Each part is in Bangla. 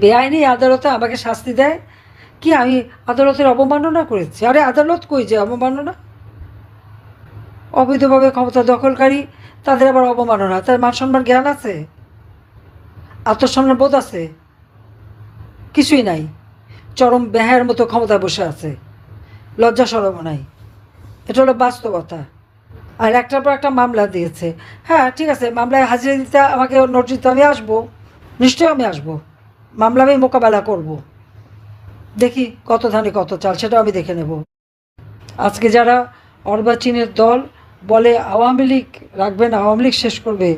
বেআইনি আদালতে আমাকে শাস্তি দেয় কি আমি আদালতের অবমাননা করেছি? আরে আদালত কই যে অবমাননা? অবৈধভাবে ক্ষমতা দখলকারী তাদের আবার অবমাননা, তার মান সম্মান জ্ঞান আছে? আত্মসম্মান বোধ আছে? কিছুই নাই। চরম ব্যাহের মতো ক্ষমতায় বসে আছে, লজ্জা সরম নাই। এটা হলো বাস্তবতা। আর একটার পর একটা মামলা দিয়েছে। হ্যাঁ ঠিক আছে, মামলায় হাজিরা দিতে আমাকে নোটিশ দিতে, আমি আসবো, নিশ্চয়ই আমি আসবো, মামলা আমি মোকাবেলা করব। দেখি কত ধানে কত চাল, সেটাও আমি দেখে নেব। আজকে যারা অর্বাচীনের দল বলে আওয়ামী লীগ রাখবেন, আওয়ামী লীগ শেষ করবে,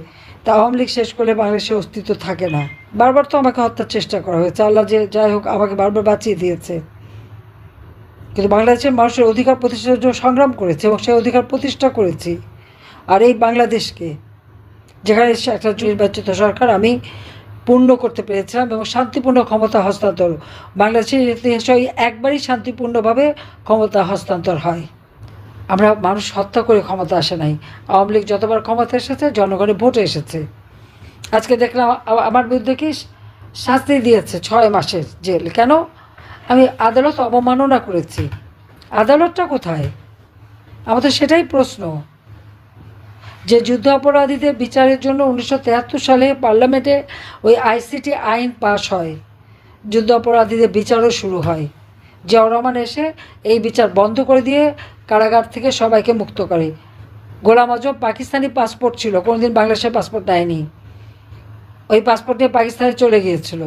তা আওয়ামী লীগ শেষ করলে বাংলাদেশের অস্তিত্ব থাকে না। বারবার তো আমাকে হত্যার চেষ্টা করা হয়েছে, আল্লাহ যে যাই হোক আমাকে বারবার বাঁচিয়ে দিয়েছে। কিন্তু বাংলাদেশের মানুষের অধিকার প্রতিষ্ঠার জন্য সংগ্রাম করেছে এবং সেই অধিকার প্রতিষ্ঠা করেছি। আর এই বাংলাদেশকে, যেখানে একটা নির্বাচিত সরকার আমি পূর্ণ করতে পেরেছিলাম এবং শান্তিপূর্ণ ক্ষমতা হস্তান্তর, বাংলাদেশের ইতিহাসে একবারই শান্তিপূর্ণভাবে ক্ষমতা হস্তান্তর হয়। আমরা মানুষ হত্যা করে ক্ষমতা আসে নাই। আওয়ামী লীগ যতবার ক্ষমতা এসেছে জনগণের ভোটে এসেছে। আজকে দেখলাম আমার বিরুদ্ধে কি শাস্তি দিয়েছে 6 মাসের জেল। কেন? আমি আদালত অবমাননা করেছি। আদালতটা কোথায়? আমাদের সেটাই প্রশ্ন। যে যুদ্ধ অপরাধীদের বিচারের জন্য 1973 সালে পার্লামেন্টে ওই আইসিটি আইন পাশ হয়, যুদ্ধ অপরাধীদের বিচারও শুরু হয়। জিয়াউর রহমান এসে এই বিচার বন্ধ করে দিয়ে কারাগার থেকে সবাইকে মুক্ত করে। গোলাম আজম পাকিস্তানি পাসপোর্ট ছিল, কোনোদিন বাংলাদেশের পাসপোর্ট নেয়নি। ওই পাসপোর্ট নিয়ে পাকিস্তানে চলে গিয়েছিল,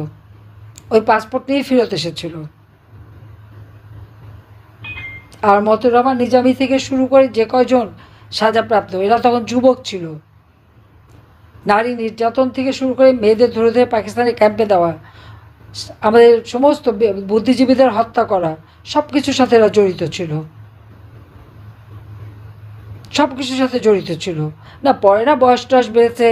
ওই পাসপোর্ট নিয়েই ফেরত এসেছিল। আর মতিউর রহমান নিজামী থেকে শুরু করে যে কয়জন সাজাপ্রাপ্ত, এরা তখন যুবক ছিল। নারী নির্যাতন থেকে শুরু করে মেয়েদের ধরে ধরে পাকিস্তানি ক্যাম্পে দেওয়া, আমাদের সমস্ত বুদ্ধিজীবীদের হত্যা করা, সব কিছুর সাথে এরা জড়িত ছিল, সব কিছুর সাথে জড়িত ছিল। না পরে না বয়স টয়স বেড়েছে,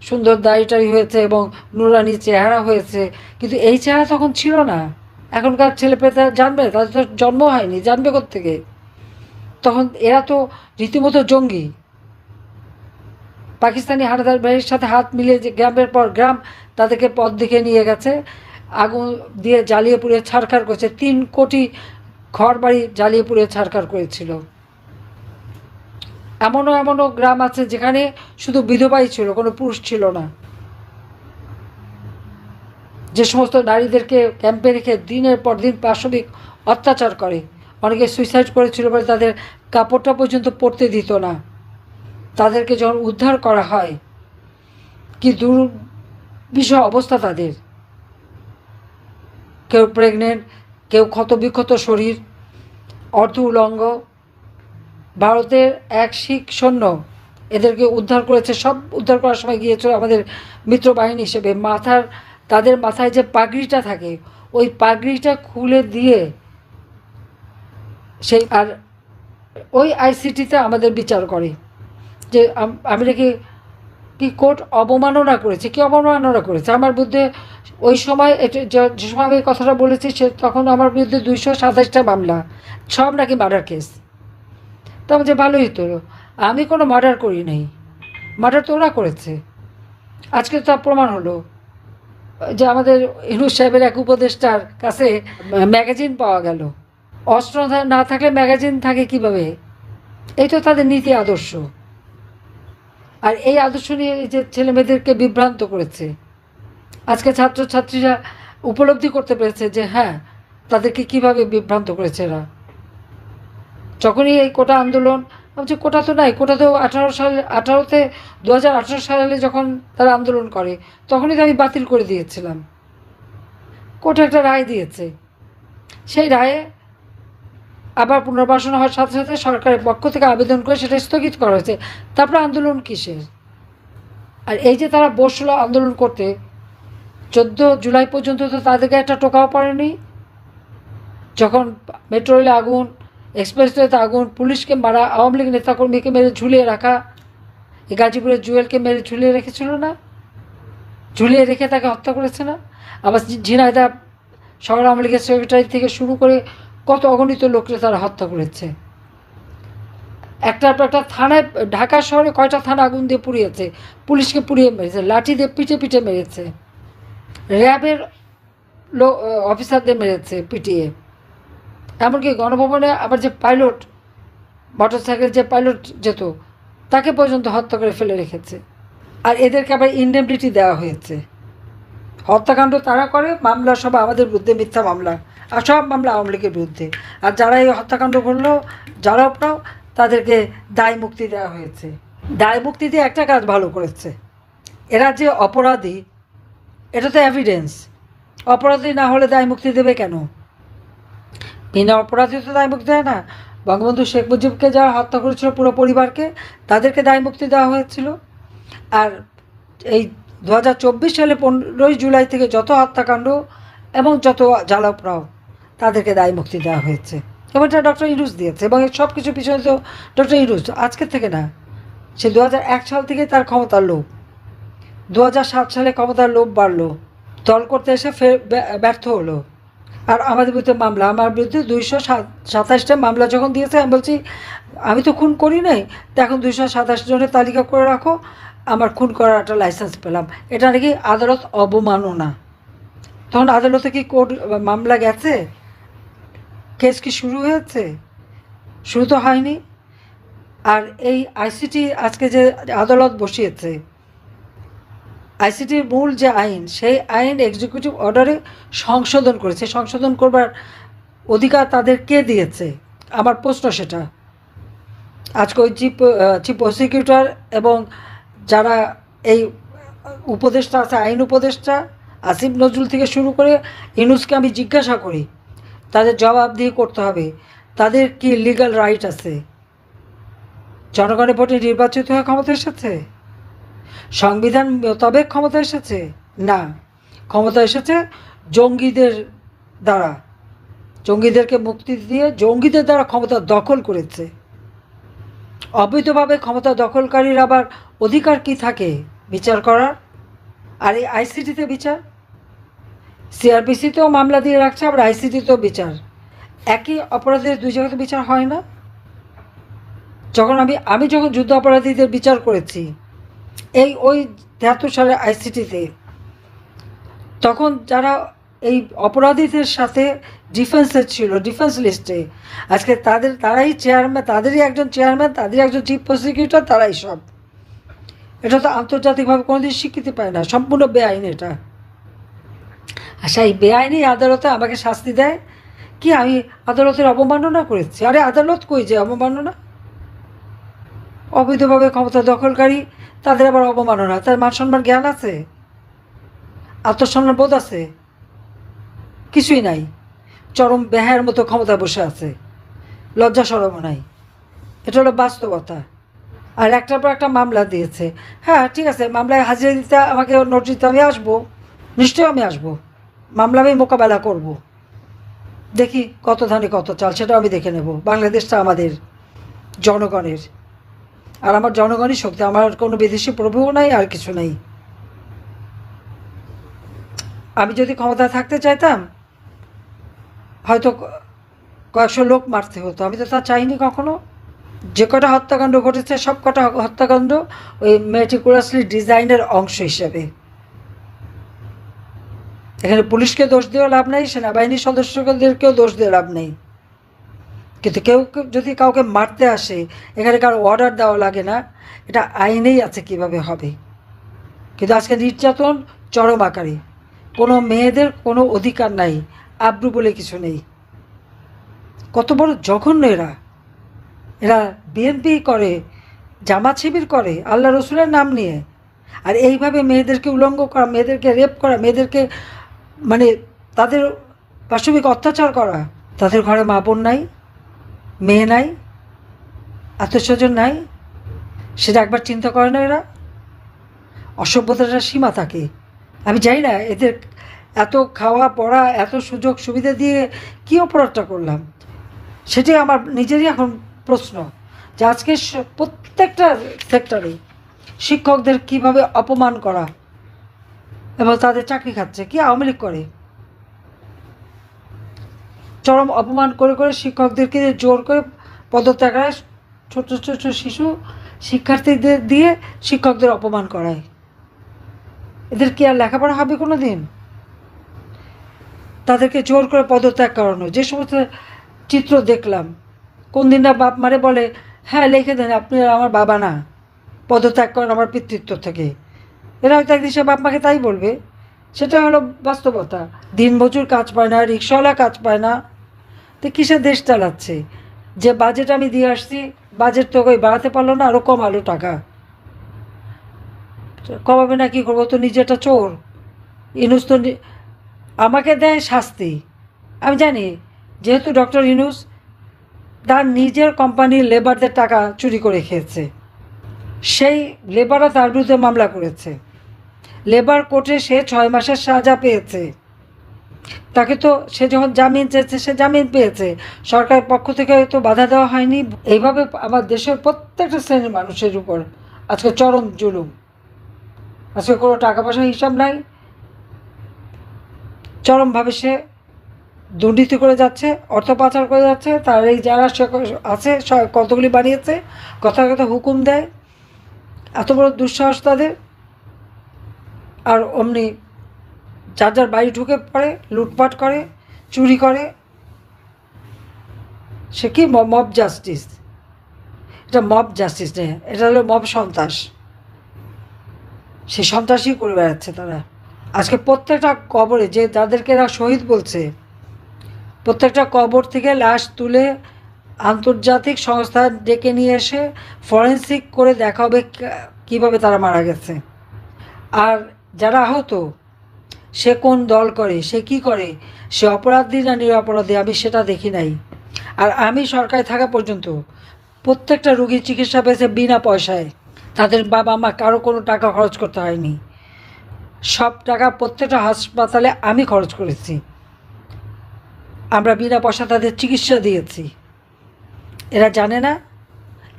সুন্দর দাড়িটাড়ি হয়েছে এবং নুরানি চেহারা হয়েছে, কিন্তু এই চেহারা তখন ছিল না। এখনকার ছেলেপেলে জানবে? তাদের তো জন্ম হয়নি, জানবে কোত্থেকে? তখন এরা তো রীতিমতো জঙ্গি। পাকিস্তানি হানাদার বাহিনীর সাথে হাত মিলিয়ে যে গ্রামের পর গ্রাম তাদেরকে পথ দেখে নিয়ে গেছে, আগুন দিয়ে জ্বালিয়ে পুড়িয়ে ছারখার করেছে। 3 কোটি ঘর বাড়ি জ্বালিয়ে পুড়িয়ে ছারখার করেছিল। এমনও গ্রাম আছে যেখানে শুধু বিধবাই ছিল, কোনো পুরুষ ছিল না। যে সমস্ত নারীদেরকে ক্যাম্পে রেখে দিনের পর দিন পাশবিক অত্যাচার করে, অনেকে সুইসাইড করেছিল বলে তাদের কাপড়টা পর্যন্ত পরতে দিত না। তাদেরকে যখন উদ্ধার করা হয়, কি দুর্বিষহ অবস্থা তাদের। কেউ প্রেগনেন্ট, কেউ ক্ষতবিক্ষত শরীর, অর্ধ উলঙ্গ। ভারতের এক শিখ সৈন্য এদেরকে উদ্ধার করেছে। সব উদ্ধার করার সময় গিয়েছিল আমাদের মিত্রবাহিনী হিসেবে। তাদের মাথায় যে পাগড়িটা থাকে, ওই পাগড়িটা খুলে দিয়ে সেই, আর ওই আইসিটিতে আমাদের বিচার করে যে আমি নাকি কি কোর্ট অবমাননা করেছে। কি অবমাননা করেছে? আমার বিরুদ্ধে ওই সময় যে সময় আমি কথাটা বলেছি তখন আমার বিরুদ্ধে 227টা মামলা, সব নাকি মার্ডার কেস। তো যে ভালোই তো, আমি কোনো মার্ডার করি নাই, মার্ডার তো ওরা করেছে। আজকে তো প্রমাণ হলো যে আমাদের ইউনূস সাহেবের এক উপদেষ্টার কাছে ম্যাগাজিন পাওয়া গেল। অস্ত্র না থাকলে ম্যাগাজিন থাকে কিভাবে? এই তো তাদের নীতি আদর্শ। আর এই আদর্শ নিয়ে যে ছেলে মেয়েদেরকে বিভ্রান্ত করেছে। আজকে ছাত্রছাত্রীরা উপলব্ধি করতে পেরেছে যে হ্যাঁ, তাদেরকে কিভাবে বিভ্রান্ত করেছে এরা। যখনই এই কোটা আন্দোলন, ভাবছি কোটা তো নাই, কোটা তো 2018 সালে যখন তারা আন্দোলন করে তখনই তো আমি বাতিল করে দিয়েছিলাম। কোর্টে একটা রায় দিয়েছে, সেই রায়ে আবার পুনর্বাসন হওয়ার সাথে সাথে সরকারের পক্ষ থেকে আবেদন করে সেটা স্থগিত করা হয়েছে। তারপরে আন্দোলন কিসের? আর এই যে তারা বসলো আন্দোলন করতে, 14 জুলাই পর্যন্ত তো তাদেরকে একটা টোকাও পড়েনি। যখন মেট্রো রেলে আগুন, এক্সপ্রেসওয়েতে আগুন, পুলিশকে মারা, আওয়ামী লীগ নেতাকর্মীকে মেরে ঝুলিয়ে রাখা, এই গাজীপুরের জুয়েলকে মেরে ঝুলিয়ে রেখেছিল না? ঝুলিয়ে রেখে তাকে হত্যা করেছে না? আবার ঝিনাইদহ শহর আওয়ামী লীগের সেক্রেটারি থেকে শুরু করে কত অগণিত লোককে তারা হত্যা করেছে। একটার পর একটা থানায়, ঢাকা শহরে কয়টা থানা আগুন দিয়ে পুড়িয়েছে, পুলিশকে পুড়িয়ে মেরেছে, লাঠি দিয়ে পিঠে পিঠে মেরেছে। র্যাবের অফিসারদের মেরেছে পিটিয়ে। এমনকি গণভবনে আবার যে পাইলট, মোটরসাইকেল যে পাইলট যেত, তাকে পর্যন্ত হত্যা করে ফেলে রেখেছে। আর এদেরকে আবার ইনডেমনিটি দেওয়া হয়েছে। হত্যাকাণ্ড তারা করে, মামলা সব আমাদের বিরুদ্ধে, মিথ্যা মামলা, আর সব মামলা আওয়ামী লীগের বিরুদ্ধে। আর যারা এই হত্যাকাণ্ড করলো, যারা আপনাও, তাদেরকে দায় মুক্তি দেওয়া হয়েছে। দায় মুক্তি দিয়ে একটা কাজ ভালো করেছে, এরা যে অপরাধী এটা তো এভিডেন্স। অপরাধী না হলে দায় মুক্তি দেবে কেন? বিনা অপরাধী তো দায় মুক্তি দেয় না। বঙ্গবন্ধু শেখ মুজিবকে যারা হত্যা করেছিল পুরো পরিবারকে, তাদেরকে দায় মুক্তি দেওয়া হয়েছিল। আর এই 2024 সালে 15ই জুলাই থেকে যত হত্যাকাণ্ড এবং যত জ্বালাপড়াও, তাদেরকে দায় মুক্তি দেওয়া হয়েছে। এবং এটা ডক্টর ইউনূস দিয়েছে। এবং সব কিছু পিছনে তো ডক্টর ইউনূস, আজকের থেকে না, সে 2001 সাল থেকে তার ক্ষমতার লোভ। 2007 সালে ক্ষমতার লোভ বাড়লো, দল করতে এসে ব্যর্থ হলো। আর আমাদের বিরুদ্ধে মামলা, আমার বিরুদ্ধে 227টা মামলা যখন দিয়েছে, আমি বলছি আমি তো খুন করি নাই, তো এখন 227 জনের তালিকা করে রাখো, আমার খুন করার একটা লাইসেন্স পেলাম। এটা নাকি আদালত অবমাননা। তখন আদালতে কি কোর্ট মামলা গেছে? কেস কি শুরু হয়েছে? শুরু তো হয়নি। আর এই আইসিটি আজকে যে আদালত বসিয়েছে, আইসিটির মূল যে আইন, সেই আইন এক্সিকিউটিভ অর্ডারে সংশোধন করেছে। সংশোধন করবার অধিকার তাদের কে দিয়েছে? আমার প্রশ্ন সেটা। আজকে ওই চিফ প্রসিকিউটর এবং যারা এই উপদেষ্টা আছে, আইন উপদেষ্টা আসিফ নজরুল থেকে শুরু করে ইউনূসকে আমি জিজ্ঞাসা করি, তাদের জবাবদিহি করতে হবে। তাদের কি লিগ্যাল রাইট আছে? জনগণের ভোটে নির্বাচিত হয়ে ক্ষমতা এসেছে? সংবিধান মোতাবেক ক্ষমতা এসেছে? না, ক্ষমতা এসেছে জঙ্গিদের দ্বারা। জঙ্গিদেরকে মুক্তি দিয়ে জঙ্গিদের দ্বারা ক্ষমতা দখল করেছে। অবৈধভাবে ক্ষমতা দখলকারীর আবার অধিকার কি থাকে বিচার করার? আর এই আইসিটিতে বিচার, সিআরপিসিতেও মামলা দিয়ে রাখছে, আবার আইসিটিতেও বিচার। একই অপরাধের দুই জায়গাতে বিচার হয় না? যখন আমি যখন যুদ্ধ অপরাধীদের বিচার করেছি ওই 73 সালের আইসিটিতে, তখন যারা এই অপরাধীদের সাথে ডিফেন্সে ছিল, ডিফেন্স লিস্টে, আজকে তারাই চেয়ারম্যান, তাদেরই একজন চেয়ারম্যান, তাদেরই একজন চিফ প্রসিকিউটর, তারাই সব। এটা তো আন্তর্জাতিকভাবে কোনোদিন স্বীকৃতি পায় না, সম্পূর্ণ বেআইনি এটা। আচ্ছা, এই বেআইনি আদালতে আমাকে শাস্তি দেয় কি আমি আদালতের অবমাননা করেছি? আরে আদালত কই যে অবমাননা? অবৈধভাবে ক্ষমতা দখলকারী, তাদের আবার অবমাননা। তার মান সম্মান জ্ঞান আছে? আত্মসম্মান বোধ আছে? কিছুই নাই। চরম বেহায়ের মতো ক্ষমতায় বসে আছে, লজ্জা শরমও নাই। এটা হলো বাস্তবতা। আর একটার পর একটা মামলা দিয়েছে। হ্যাঁ ঠিক আছে, মামলায় হাজিরা দিতে আমাকে নোটিশ দিতে আমি আসবো, নিশ্চয়ই আমি আসবো, মামলা আমি মোকাবেলা করব। দেখি কত ধানে কত চাল, সেটাও আমি দেখে নেব। বাংলাদেশটা আমাদের জনগণের, আর আমার জনগণই শক্তি, আমার কোনো বিদেশি প্রভুও নাই, আর কিছু নেই। আমি যদি ক্ষমতায় থাকতে চাইতাম, হয়তো কয়েকশো লোক মারতে হতো, আমি তো তা চাইনি কখনো। যে কটা হত্যাকাণ্ড ঘটেছে, সব কটা হত্যাকাণ্ড ওই মেটিকুলাসলি ডিজাইনের অংশ হিসেবে। এখানে পুলিশকে দোষ দেওয়া লাভ নেই, সেনাবাহিনীর সদস্যদেরকেও দোষ দিয়ে লাভ নেই। কিন্তু কেউ যদি কাউকে মারতে আসে, এখানে কারো অর্ডার দেওয়া লাগে না, এটা আইনেই আছে কিভাবে হবে। কিন্তু আজকে নির্যাতন চরম আকারে, কোনো মেয়েদের কোনো অধিকার নাই, আব্রু বলে কিছু নেই। কত বড় জঘন্য এরা! এরা বিএনপি করে, জামাত শিবির করে আল্লাহ রসুলের নাম নিয়ে, আর এইভাবে মেয়েদেরকে উলঙ্গ করা, মেয়েদেরকে রেপ করা, মেয়েদেরকে মানে তাদের পাশবিক অত্যাচার করা। তাদের ঘরে মা বোন নাই, মেয়ে নাই, আত্মীয়স্বজন নাই, সেটা একবার চিন্তা করে না এরা? অসভ্যতার সীমা থাকে। আমি জানি না এদের এত খাওয়া পড়া, এত সুযোগ সুবিধা দিয়ে কী অপরাধটা করলাম, সেটি আমার নিজেরই এখন প্রশ্ন। যে আজকে প্রত্যেকটা সেক্টরে শিক্ষকদের কিভাবে অপমান করা এবং তাদের চাকরি খাচ্ছে, কি আওয়ামী লীগ করে? চরম অপমান করে করে শিক্ষকদেরকে জোর করে পদত্যাগ, ছোট ছোট শিশু শিক্ষার্থীদের দিয়ে শিক্ষকদের অপমান করায়। এদের কি আর লেখাপড়া হবে কোনো দিন? তাদেরকে জোর করে পদত্যাগ করানো, যে সমস্ত চিত্র দেখলাম। কোন দিন না বাপ মারে বলে, হ্যাঁ লিখে দেন আপনি আমার বাবা না, পদত্যাগ করেন আমার পিতৃত্ব থেকে। এরা হয়তো একদিন সে বাপ মাকে তাই বলবে। সেটা হলো বাস্তবতা। দিনমজুর কাজ পায় না, রিক্সাওয়ালা কাজ পায় না, তো কিসের দেশ চালাচ্ছে? যে বাজেট আমি দিয়ে আসছি, বাজেট তো ওই বাড়াতে পারলো না, আরও কমালো টাকা। কমাবে না, কী করবো? তো নিজেটা চোর। ইনুস তো আমাকে দেয় শাস্তি। আমি জানি যেহেতু ডক্টর ইনুস তার নিজের কোম্পানির লেবারদের টাকা চুরি করে খেয়েছে, সেই লেবাররা তার বিরুদ্ধে মামলা করেছে। লেবার কোর্টে সে 6 মাসের সাজা পেয়েছে। তাকে তো সে যখন জামিন চেয়েছে সে জামিন পেয়েছে, সরকারের পক্ষ থেকে তো বাধা দেওয়া হয়নি। এইভাবে আমার দেশের প্রত্যেকটা শ্রেণীর মানুষের উপর আজকে চরম জুলুম। আজকে কোনো টাকা পয়সার হিসাব নাই, চরমভাবে সে দুর্নীতি করে যাচ্ছে, অর্থ পাচার করে যাচ্ছে। তার এই যারা আছে কতগুলি বানিয়েছে, কথা কথা হুকুম দেয়, এত বড় দুঃসাহস তাদের। আর অমনি যার যার বাড়ি ঢুকে পড়ে, লুটপাট করে, চুরি করে। সে কি মব জাস্টিস? এটা মব জাস্টিস নেই, এটা হলো মব সন্ত্রাস। সে সন্ত্রাসই করে বেড়াচ্ছে তারা। আজকে প্রত্যেকটা কবরে যে যাদেরকে এরা শহীদ বলছে, প্রত্যেকটা কবর থেকে লাশ তুলে আন্তর্জাতিক সংস্থা ডেকে নিয়ে এসে ফরেন্সিক করে দেখা হবে কীভাবে তারা মারা গেছে। আর যারা আহত, সে কোন দল করে, সে কি করে, সে অপরাধী না নিরপরাধী, আমি সেটা দেখি নাই। আর আমি সরকারে থাকা পর্যন্ত প্রত্যেকটা রোগীর চিকিৎসা পেয়েছে বিনা পয়সায়। তাদের বাবা মা কারো কোনো টাকা খরচ করতে হয়নি। সব টাকা প্রত্যেকটা হাসপাতালে আমি খরচ করেছি। আমরা বিনা পয়সা তাদের চিকিৎসা দিয়েছি। এরা জানে না,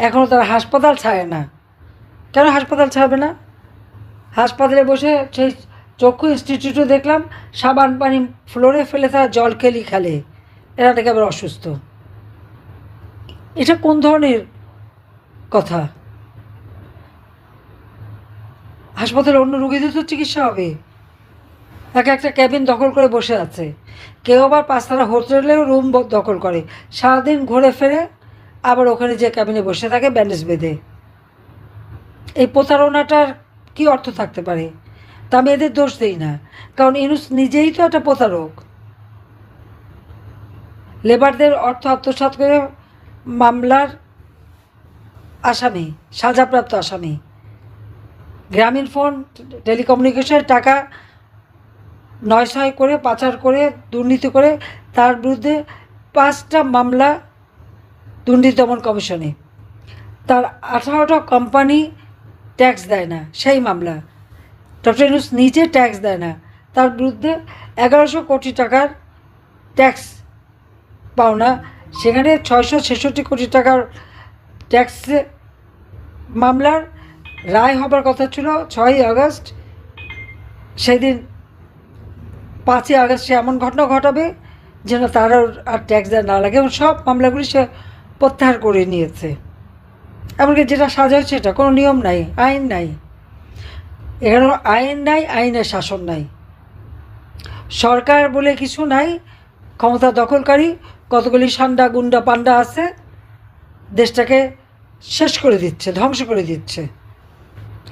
এখনও তারা হাসপাতাল ছাড়ে না। কেন হাসপাতাল ছাড়বে না? হাসপাতালে বসে সেই চক্ষু ইনস্টিটিউটে দেখলাম সাবান পানি ফ্লোরে ফেলে তারা জল খেলে। এরা দেখে আবার অসুস্থ। এটা কোন ধরনের কথা? হাসপাতালে অন্য রোগীদের তো চিকিৎসা হবে। একটা ক্যাবিন দখল করে বসে আছে। কেউ আবার 5 তারা হোটেলেও রুম দখল করে, সারাদিন ঘুরে ফেরে আবার ওখানে যে ক্যাবিনে বসে থাকে ব্যান্ডেজ বেঁধে। এই প্রতারণাটার কী অর্থ থাকতে পারে? তা আমি এদের দোষ দিই না, কারণ ইনুস নিজেই তো একটা প্রতারক। লেবারদের অর্থ আত্মসাৎ করে মামলার আসামি, সাজাপ্রাপ্ত আসামি। গ্রামীণ ফোন টেলিকমিউনিকেশনের টাকা 9-6 করে পাচার করে দুর্নীতি করে তার বিরুদ্ধে 5টা মামলা দুর্নীতি দমন কমিশনে। তার 18টা কোম্পানি ট্যাক্স দেয় না, সেই মামলা। ডক্টর ইউনূস নিজে ট্যাক্স দেয় না, তার বিরুদ্ধে 1100 কোটি টাকার ট্যাক্স পাওনা। সেখানে 666 কোটি টাকার ট্যাক্স মামলার রায় হবার কথা ছিল 6ই আগস্ট। সেদিন 5ই আগস্ট সে এমন ঘটনা ঘটাবে যেন তার আর ট্যাক্স দেওয়া না লাগে, এবং সব মামলাগুলি সে প্রত্যাহার করে নিয়েছে। এমনকি যেটা সাজা হচ্ছে এটা কোনো নিয়ম নাই, আইন নাই। এখানে আইন নাই, আইনের শাসন নাই, সরকার বলে কিছু নাই। ক্ষমতা দখলকারী কতগুলি সান্ডা গুন্ডা পান্ডা আছে, দেশটাকে শেষ করে দিচ্ছে, ধ্বংস করে দিচ্ছে।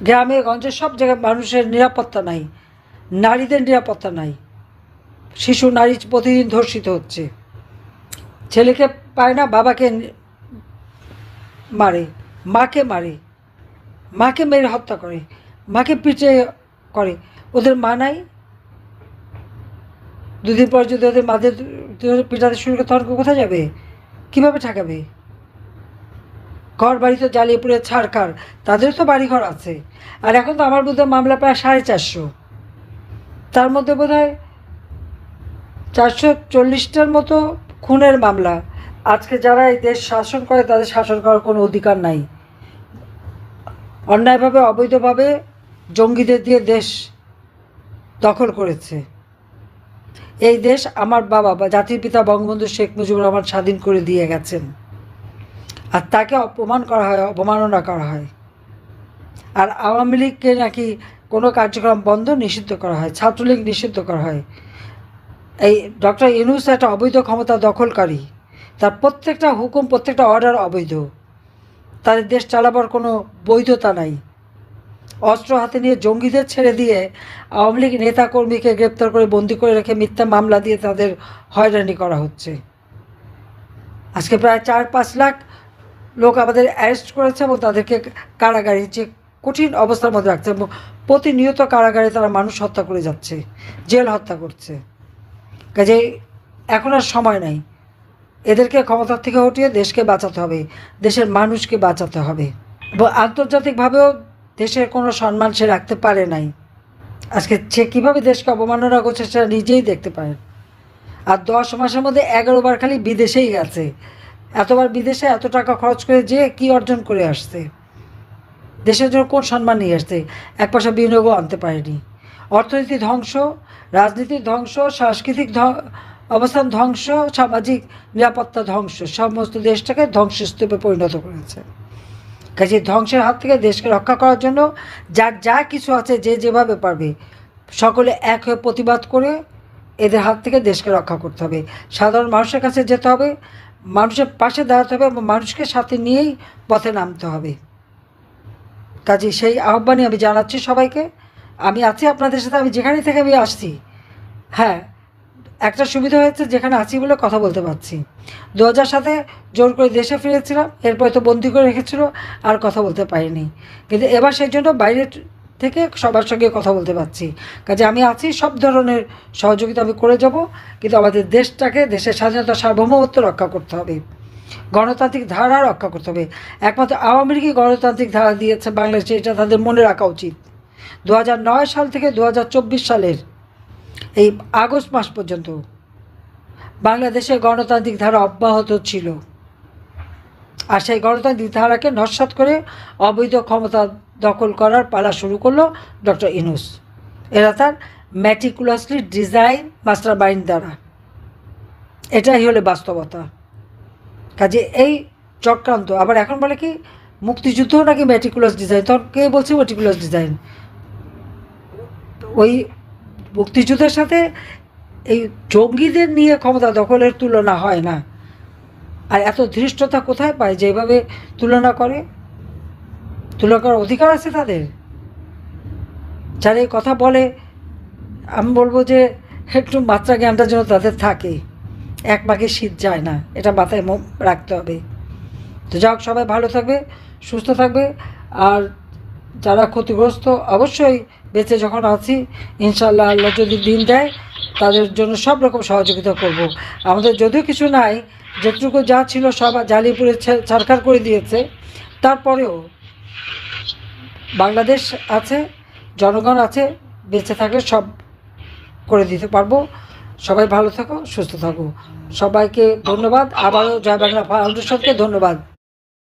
গ্রামে গঞ্জে সব জায়গায় মানুষের নিরাপত্তা নাই, নারীদের নিরাপত্তা নাই। শিশু নারী প্রতিদিন ধর্ষিত হচ্ছে। ছেলেকে পায় না, বাবাকে মারে, মাকে মারে, মাকে মেরে হত্যা করে, মাকে পিটে করে। ওদের মা নাই। দুদিন পর যদি ওদের মাদের পিটাতে শুরু করে তখন কোথায় যাবে? কীভাবে ঠেকাবে? ঘর বাড়ি তো জ্বালিয়ে পুড়ে ছাড়খাড়। তাদেরও তো বাড়িঘর আছে। আর এখন তো আমার বোধহয় মামলা প্রায় 450, তার মধ্যে বোধহয় 440টার মতো খুনের মামলা। আজকে যারা এই দেশ শাসন করে তাদের শাসন করার কোনো অধিকার নাই। অন্যায়ভাবে অবৈধভাবে জঙ্গিদের দিয়ে দেশ দখল করেছে। এই দেশ আমার বাবা বা জাতির পিতা বঙ্গবন্ধু শেখ মুজিবুর রহমান স্বাধীন করে দিয়ে গেছেন, আর তাকে অপমান করা হয়, অবমাননা করা হয়। আর আওয়ামী লীগকে নাকি কোনো কার্যক্রম বন্ধ নিষিদ্ধ করা হয়, ছাত্রলীগ নিষিদ্ধ করা হয়। এই ডক্টর ইউনূস একটা অবৈধ ক্ষমতা দখলকারী, তার প্রত্যেকটা হুকুম প্রত্যেকটা অর্ডার অবৈধ, তাদের দেশ চালাবার কোনো বৈধতা নাই। অস্ত্র হাতে নিয়ে জঙ্গিদের ছেড়ে দিয়ে আওয়ামী লীগ নেতাকর্মীকে গ্রেপ্তার করে বন্দি করে রেখে মিথ্যা মামলা দিয়ে তাদের হয়রানি করা হচ্ছে। আজকে প্রায় 4-5 লাখ লোক আমাদের অ্যারেস্ট করেছে এবং তাদেরকে কারাগারে যে কঠিন অবস্থার মধ্যে রাখছে এবং প্রতিনিয়ত কারাগারে তারা মানুষ হত্যা করে যাচ্ছে, জেল হত্যা করছে। কাজে এখন আর সময় নাই, এদেরকে ক্ষমতার থেকে হটিয়ে দেশকে বাঁচাতে হবে, দেশের মানুষকে বাঁচাতে হবে। এবং আন্তর্জাতিকভাবেও দেশের কোনো সম্মান সে রাখতে পারে নাই। আজকে সে কীভাবে দেশকে অবমাননা করছে সেটা নিজেই দেখতে পারেন। আর 10 মাসের মধ্যে 11 বার খালি বিদেশেই গেছে। এতবার বিদেশে এত টাকা খরচ করে যে কি অর্জন করে আসছে, দেশের জন্য কোন সম্মান নিয়ে আসছে? 1 পয়সা বিনিয়োগও আনতে পারেনি। অর্থনীতি ধ্বংস, রাজনীতির ধ্বংস, সাংস্কৃতিক অবস্থান ধ্বংস, সামাজিক নিরাপত্তা ধ্বংস, সমস্ত দেশটাকে ধ্বংসস্তূপে পরিণত করেছে। কাজে ধ্বংসের হাত থেকে দেশকে রক্ষা করার জন্য যার যা কিছু আছে যে যেভাবে পারবে সকলে এক হয়ে প্রতিবাদ করে এদের হাত থেকে দেশকে রক্ষা করতে হবে। সাধারণ মানুষের কাছে যেতে হবে, মানুষের পাশে দাঁড়াতে হবে এবং মানুষকে সাথে নিয়েই পথে নামতে হবে। কাজে সেই আহ্বানই আমি জানাচ্ছি সবাইকে। আমি আছি আপনাদের সাথে, আমি যেখানে থেকে আমি আসছি। হ্যাঁ, একটা সুবিধা হয়েছে, যেখানে আছি বলে কথা বলতে পারছি। 2000 সালে জোর করে দেশে ফিরেছিলাম, এরপরে তো বন্দি করে রেখেছিল, আর কথা বলতে পারিনি। কিন্তু এবার সেই জন্য বাইরে থেকে সবার সঙ্গে কথা বলতে পারছি। কাজে আমি আছি, সব ধরনের সহযোগিতা আমি করে যাব। কিন্তু আমাদের দেশটাকে, দেশের স্বাধীনতা সার্বভৌমত্ব রক্ষা করতে হবে, গণতান্ত্রিক ধারা রক্ষা করতে হবে। একমাত্র আওয়ামী লীগই গণতান্ত্রিক ধারা দিয়েছে বাংলাদেশে, এটা তাদের মনে রাখা উচিত। 2009 সাল থেকে 2024 সালের এই আগস্ট মাস পর্যন্ত বাংলাদেশে গণতান্ত্রিক ধারা অব্যাহত ছিল। আর সেই গণতান্ত্রিক ধারাকে নস্যাৎ করে অবৈধ ক্ষমতা দখল করার পালা শুরু করলো ডক্টর ইউনূস। এরা তার ম্যাটিকুলাসলি ডিজাইন মাস্টার মাইন্ড দ্বারা। এটাই হলো বাস্তবতা। কাজে এই চক্রান্ত আবার এখন বলে কি মুক্তিযুদ্ধ নাকি ম্যাটিকুলাস ডিজাইন, তখন কে বলছে ম্যাটিকুলাস ডিজাইন? ওই মুক্তিযুদ্ধের সাথে এই জঙ্গিদের নিয়ে ক্ষমতা দখলের তুলনা হয় না। আর এত ধৃষ্টতা কোথায় পায় যে এভাবে তুলনা করে? তুলনা করার অধিকার আছে তাদের? যারা এই কথা বলে, আমি বলবো যে একটু মাত্রা জ্ঞানটা যেন তাদের থাকে। এক পাকে শীত যায় না, এটা মাথায় রাখতে হবে। তো যাক, সবাই ভালো থাকবে, সুস্থ থাকবে। আর যারা ক্ষতিগ্রস্ত, অবশ্যই বেঁচে যখন আছি ইনশাল্লাহ আল্লাহ যদি দিন দেয় তাদের জন্য সব রকম সহযোগিতা করব। আমাদের যদিও কিছু নাই, যেটুকু যা ছিল সব জ্বালিয়ে ছারখার করে দিয়েছে, তারপরেও বাংলাদেশ আছে, জনগণ আছে, বেঁচে থাকলে সব করে দিতে পারবো। সবাই ভালো থাকো, সুস্থ থাকো। সবাইকে ধন্যবাদ। আবারও জয় বাংলা ফাউন্ডেশনকে ধন্যবাদ।